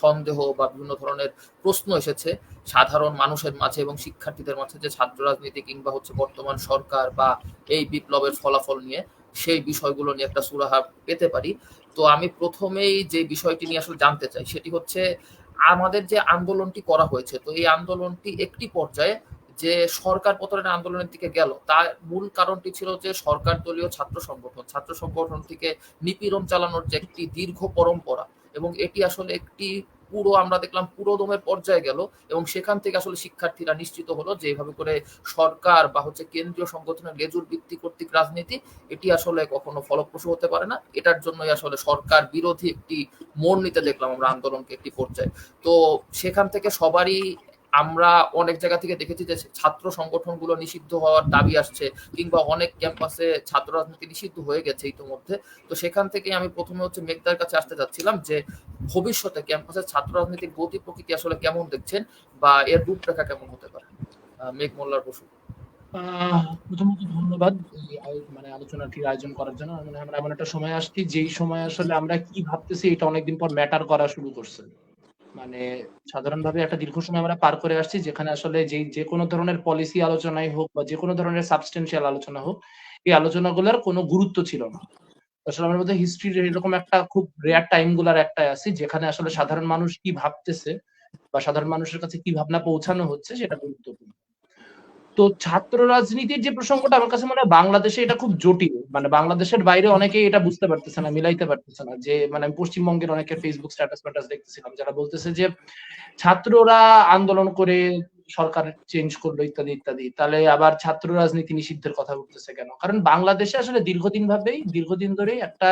সন্দেহ বা বিভিন্ন ধরনের প্রশ্ন এসেছে সাধারণ মানুষের মাঝে এবং শিক্ষার্থীদের মাঝে, যে ছাত্র রাজনীতি কিংবা হচ্ছে বর্তমান সরকার বা এই বিপ্লবের ফলাফল নিয়ে, সেই বিষয়গুলো নিয়ে একটা সুরাহা পেতে পারি। তো আমি প্রথমেই যে বিষয়টি নিয়ে আসলে জানতে চাই সেটি হচ্ছে, আমাদের যে আন্দোলনটি করা হয়েছে, তো এই আন্দোলনটি একটি পর্যায়ে যে সরকার পতনের আন্দোলনের দিকে গেল, তার মূল কারণটি ছিল যে সরকার দলীয় ছাত্র সংগঠনটিকে নিপীড়ন চালানোর যে একটি দীর্ঘ পরম্পরা, এবং এটি আসলে একটি পুরো আমরা দেখলাম পুরোদমের পর্যায়ে গেল, এবং সেখান থেকে আসলে শিক্ষার্থীরা নিশ্চিত হলো যে এইভাবে করে সরকার বা হচ্ছে কেন্দ্রীয় সংগঠনের লেজুর ভিত্তি কর্তৃক রাজনীতি, এটি আসলে কখনো ফলপ্রসূ হতে পারে না। এটার জন্যই আসলে সরকার বিরোধী একটি মোড় নিতে দেখলাম আমরা আন্দোলনকে একটি পর্যায়ে। তো সেখান থেকে সবারই, আমরা অনেক জায়গা থেকে দেখেছি যে ছাত্র সংগঠনগুলো নিষিদ্ধ হওয়ার দাবি আসছে, কিংবা অনেক ক্যাম্পাসে ছাত্র রাজনীতি নিষিদ্ধ হয়ে গেছে ইতিমধ্যে। তো সেখান থেকে আমি প্রথমে হচ্ছে মেঘদার কাছে আসতে চাচ্ছিলাম যে ভবিষ্যতে ক্যাম্পাসের ছাত্র রাজনীতির গতি প্রকৃতি আসলে কেমন দেখছেন, বা এর রূপরেখা কেমন হতে পারে। মেঘ মোল্লার বসু। প্রথমত ধন্যবাদ মানে আলোচনাটির আয়োজন করার জন্য। আমরা এমন একটা সময় আসছি যেই সময় আসলে আমরা কি ভাবতেছি এটা অনেকদিন পর ম্যাটার করা শুরু করছে। মানে সাধারণভাবে একটা দীর্ঘ সময় আমরা পার করে আসছি যেখানে আসলে যে কোনো ধরনের পলিসি আলোচনাই হোক বা যে কোনো ধরনের সাবস্টেন্সিয়াল আলোচনা হোক, এই আলোচনাগুলোর কোনো গুরুত্ব ছিল না। আসলে আমার মধ্যে হিস্ট্রির এরকম একটা খুব রেয়ার টাইম গুলার একটা আছে যেখানে আসলে সাধারণ মানুষ কি ভাবতেছে বা সাধারণ মানুষের কাছে কি ভাবনা পৌঁছানো হচ্ছে সেটা গুরুত্বপূর্ণ। তো ছাত্র রাজনীতির যে প্রসঙ্গটা আমার কাছে মনে হয় বাংলাদেশে এটা খুব জটিল। মানে বাংলাদেশের বাইরে অনেকেই এটা বুঝতে পারতেছে না, মিলাইতে পারতেছে না। যে মানে আমি পশ্চিমবঙ্গের অনেকে ফেসবুক স্ট্যাটাস দেখতেছিলাম যারা বলতেছে যে ছাত্ররা আন্দোলন করে সরকার চেঞ্জ করলো ইত্যাদি ইত্যাদি, তাহলে আবার ছাত্র রাজনীতি নিষিদ্ধের কথা উঠতেছে কেন? কারণ বাংলাদেশে আসলে দীর্ঘদিন ধরেই একটা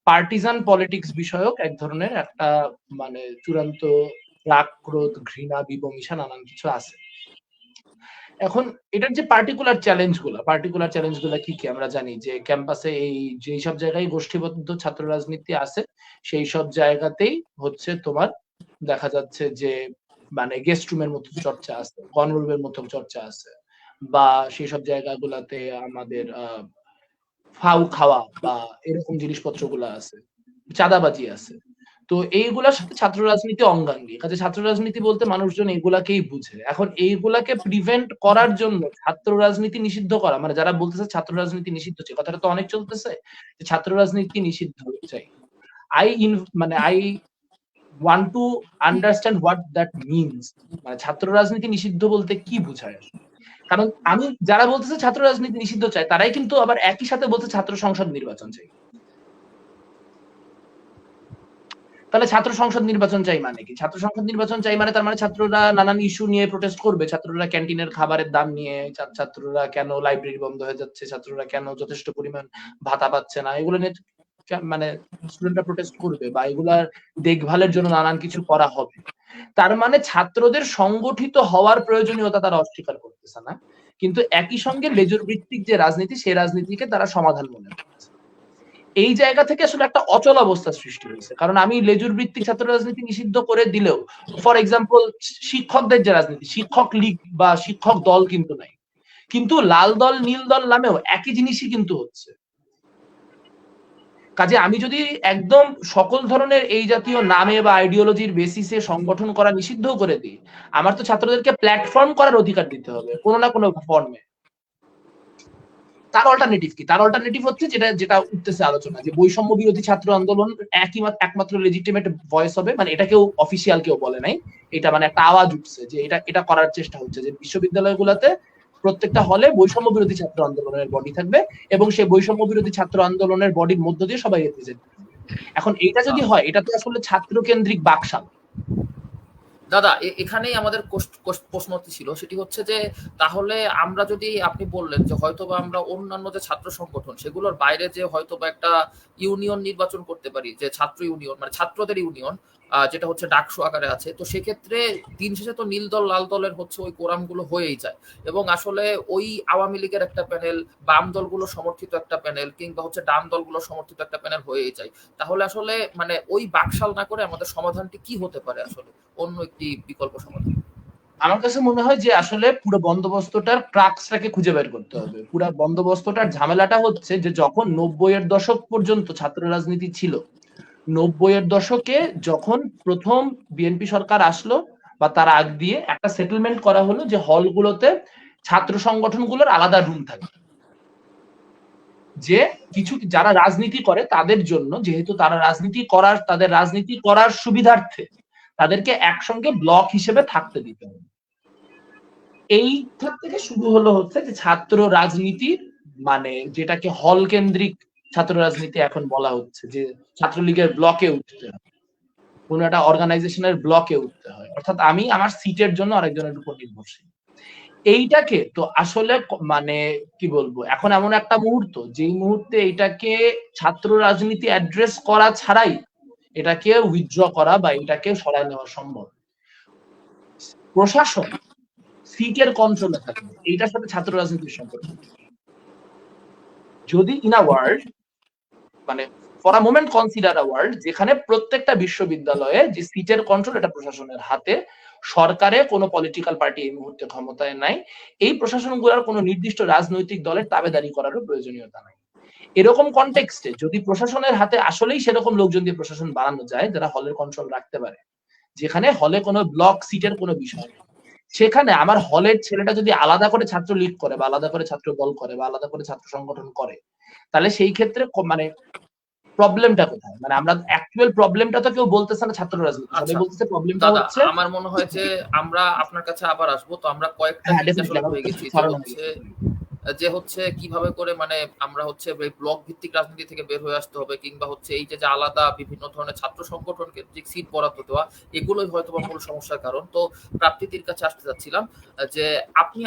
পার্টিজান পলিটিক্স বিষয়ক এক ধরনের একটা মানে চূড়ান্ত রাগ, ক্রোধ, ঘৃণা, বিবমিশা নানান কিছু আছে। এখন এটার যে পার্টিকুলার চ্যালেঞ্জগুলো কি কি আমরা জানি যে ক্যাম্পাসে এই যেই সব জায়গায় গোষ্ঠীবদ্ধ ছাত্র রাজনীতি আছে সেই সব জায়গাতেই হচ্ছে তোমার দেখা যাচ্ছে যে মানে গেস্ট রুমের মতো চর্চা আছে, গণরুমের মতো চর্চা আছে, বা সেই সব জায়গাগুলোতে আমাদের ফাউ খাওয়া বা এরকম জিনিসপত্রগুলো আছে, চাঁদাবাজি আছে। তো এইগুলার সাথে ছাত্র রাজনীতি অঙ্গাঙ্গী। কাজে ছাত্র রাজনীতি বলতে মানুষজন এইগুলাকেই বুঝে। এখন এইগুলাকে প্রিভেন্ট করার জন্য ছাত্র রাজনীতি নিষিদ্ধ করা, মানে যারা বলতেছে ছাত্র রাজনীতি নিষিদ্ধ চাই, কথাটা তো অনেক চলতেছে যে ছাত্র রাজনীতি নিষিদ্ধ চাই। I want to understand what that means. মানে ছাত্র রাজনীতি নিষিদ্ধ বলতে কি বোঝায়? কারণ আমি যারা বলতেছে ছাত্র রাজনীতি নিষিদ্ধ চাই তারাই কিন্তু আবার একই সাথে বলছে ছাত্র সংসদ নির্বাচন চাই। তাহলে ছাত্র সংসদ নির্বাচন চাই মানে কি? ছাত্র সংসদ নির্বাচন চাই মানে তার মানে ছাত্ররা নানান ইস্যু নিয়ে প্রোটেস্ট করবে, ছাত্ররা ক্যান্টিনের খাবারের দাম নিয়ে, ছাত্ররা কেন লাইব্রেরি বন্ধ হয়ে যাচ্ছে, ছাত্ররা কেন যথেষ্ট পরিমাণ ভাতা পাচ্ছে না, এগুলো নিয়ে মানে স্টুডেন্টরা প্রোটেস্ট করবে বা এগুলার দেখভালের জন্য নানান কিছু করা হবে। তার মানে ছাত্রদের সংগঠিত হওয়ার প্রয়োজনীয়তা তারা অস্বীকার করতেছে না, কিন্তু একই সঙ্গে লেজুর ভিত্তিক যে রাজনীতি সেই রাজনীতিকে তারা সমাধান মনে করছে। এই জায়গা থেকে আসলে একটা অচল অবস্থা সৃষ্টি হয়েছে। কারণ আমি লেজুর ভিত্তিক ছাত্র রাজনীতি নিষিদ্ধ করে দিলেও ফর এক্সাম্পল শিক্ষকদের যে রাজনীতি, শিক্ষক লীগ বা শিক্ষক দল কিন্তু নাই, কিন্তু লাল দল নীল দল নামেও একই জিনিসই কিন্তু হচ্ছে। কাজে আমি যদি একদম সকল ধরনের এই জাতীয় নামে বা আইডিওলজির বেসিসে সংগঠন করা নিষিদ্ধ করে দিই, আমার তো ছাত্রদেরকে প্ল্যাটফর্ম করার অধিকার দিতে হবে কোনো না কোনো ফর্মে। তার অল্টারনেটিভ কি? তার অল্টারনেটিভ হচ্ছে যেটা উঠতেছে আলোচনা, যে বৈষম্য বিরোধী ছাত্র আন্দোলন একমাত্র লেজিটিমেট ভয়েস হবে। মানে এটা কেউ অফিসিয়াল কেউ বলে নাই, এটা মানে একটা আওয়াজ উঠছে যে এটা করার চেষ্টা হচ্ছে যে বিশ্ববিদ্যালয়গুলোতে প্রত্যেকটা হলে বৈষম্য বিরোধী ছাত্র আন্দোলনের বডি থাকবে এবং সেই বৈষম্য বিরোধী ছাত্র আন্দোলনের বডির মধ্য দিয়ে সবাই রিপ্রেজেন্ট করবে। এখন এটা যদি হয়, এটা তো আসলে ছাত্র কেন্দ্রিক বাকশাল। দাদা, এখানেই আমাদের প্রশ্নটি ছিল, সেটি হচ্ছে যে তাহলে আমরা যদি, আপনি বললেন যে হয়তোবা আমরা অন্যান্য যে ছাত্র সংগঠন সেগুলোর বাইরে যে হয়তোবা একটা ইউনিয়ন নির্বাচন করতে পারি, যে ছাত্র ইউনিয়ন মানে ছাত্রদের ইউনিয়ন, যেটা হচ্ছে ডাকসু আকারে আছে, তো সেক্ষেত্রে দিন শেষে তো নীল দল লাল দলের হচ্ছে ওই কোরামগুলো হয়েই যায়, এবং আসলে ওই আওয়ামী লীগের একটা প্যানেল, বাম দলগুলো সমর্থিত একটা প্যানেল, কিংবা হচ্ছে ডান দলগুলো সমর্থিত একটা প্যানেল হয়েই যায়। তাহলে আসলে মানে ওই বাকশাল না করে আমাদের সমাধানটি কি হতে পারে, আসলে অন্য একটি বিকল্প সমাধান? আমার কাছে মনে হয় যে আসলে পুরো বন্দোবস্তটার ক্রাক্সটাকে খুঁজে বের করতে হবে। পুরো বন্দোবস্তটার ঝামেলাটা হচ্ছে যে যখন 90-এর দশক পর্যন্ত ছাত্র রাজনীতি ছিল, 90-এর দশকে যখন প্রথম বিএনপি সরকার আসলো বা তার আগ দিয়ে একটা সেটেলমেন্ট করা হলো যে হলগুলোতে ছাত্র সংগঠনগুলোর আলাদা রুম থাকবে, যে কিছু যারা রাজনীতি করে তাদের জন্য, যেহেতু তারা তাদের রাজনীতি করার সুবিধার্থে তাদেরকে একসঙ্গে ব্লক হিসেবে থাকতে দিতে হবে। এইখান থেকে শুরু হলো হচ্ছে যে ছাত্র রাজনীতি, মানে যেটাকে হল কেন্দ্রিক ছাত্র রাজনীতি এখন বলা হচ্ছে, যে ছাত্রলীগের ব্লকে উঠতে হয়, কোন একটা অর্গানাইজেশনের ব্লকে উঠতে হয়, অর্থাৎ আমি আমার সিটের জন্য আরেকজনের উপর নির্ভরশীল। এইটাকে তো আসলে মানে কি বলবো, এখন এমন একটা মুহূর্ত যেই মুহূর্তে এটাকে ছাত্র রাজনীতি অ্যাড্রেস করা ছাড়াই এটাকে উইথড্র করা বা এটাকে সরায় নেওয়া সম্ভব। প্রশাসন সিটের কন্ট্রোলে থাকবে, এইটার সাথে ছাত্র রাজনীতির সম্পর্ক। যদি ইন আ ওয়ার্ল্ড, মানে for a moment consider a world যেখানে প্রত্যেকটা বিশ্ববিদ্যালয়ে যে সিটের কন্ট্রোল এটা প্রশাসনের হাতে, সরকারে কোনো পলিটিক্যাল পার্টি এই মুহূর্তে ক্ষমতায় নাই, এই প্রশাসনগুলোর কোনো নির্দিষ্ট রাজনৈতিক দলের তাবেদারি করারও প্রয়োজনীয়তা নাই। এরকম কনটেক্সটে যদি প্রশাসনের হাতে আসলেই সেরকম লোকজন দিয়ে প্রশাসন বানানো যায় যারা হলের কন্ট্রোল রাখতে পারে, যেখানে হলে কোনো ব্লক সিটের কোনো বিষয় নেই, সেখানে আমার হলের ছেলেটা যদি আলাদা করে ছাত্র লীগ করে বা আলাদা করে ছাত্র দল করে বা আলাদা করে ছাত্র সংগঠন করে, তাহলে সেই ক্ষেত্রে মানে প্রবলেমটা কোথায়? মানে আমরা অ্যাকচুয়াল প্রবলেমটা তো কেউ বলতেছে না ছাত্র রাজনীতি, সবাই আচ্ছা বলতেছে প্রবলেমটা দাদা, হচ্ছে। আমার মনে হয় যে আমরা আপনার কাছে আবার আসবো। তো আমরা কয়েকটা হ্যাঁ জিনিস আসলে ডেফিনেটলি হয়ে গেছি, ছড়ানো যে হচ্ছে কিভাবে করে মানে আমরা হচ্ছে ব্লক ভিত্তিক রাজনীতি থেকে বের হয়ে আসতে হবে, কিংবা হচ্ছে এই যে আলাদা বিভিন্ন ধরনের ছাত্র সংগঠন কেন্দ্রিক সিট বরাদ্দ দেওয়া, এগুলোই হয়তো মূল সমস্যার কারণ। তো প্রাপ্তির কাছে আসতে চাচ্ছিলাম যে আপনি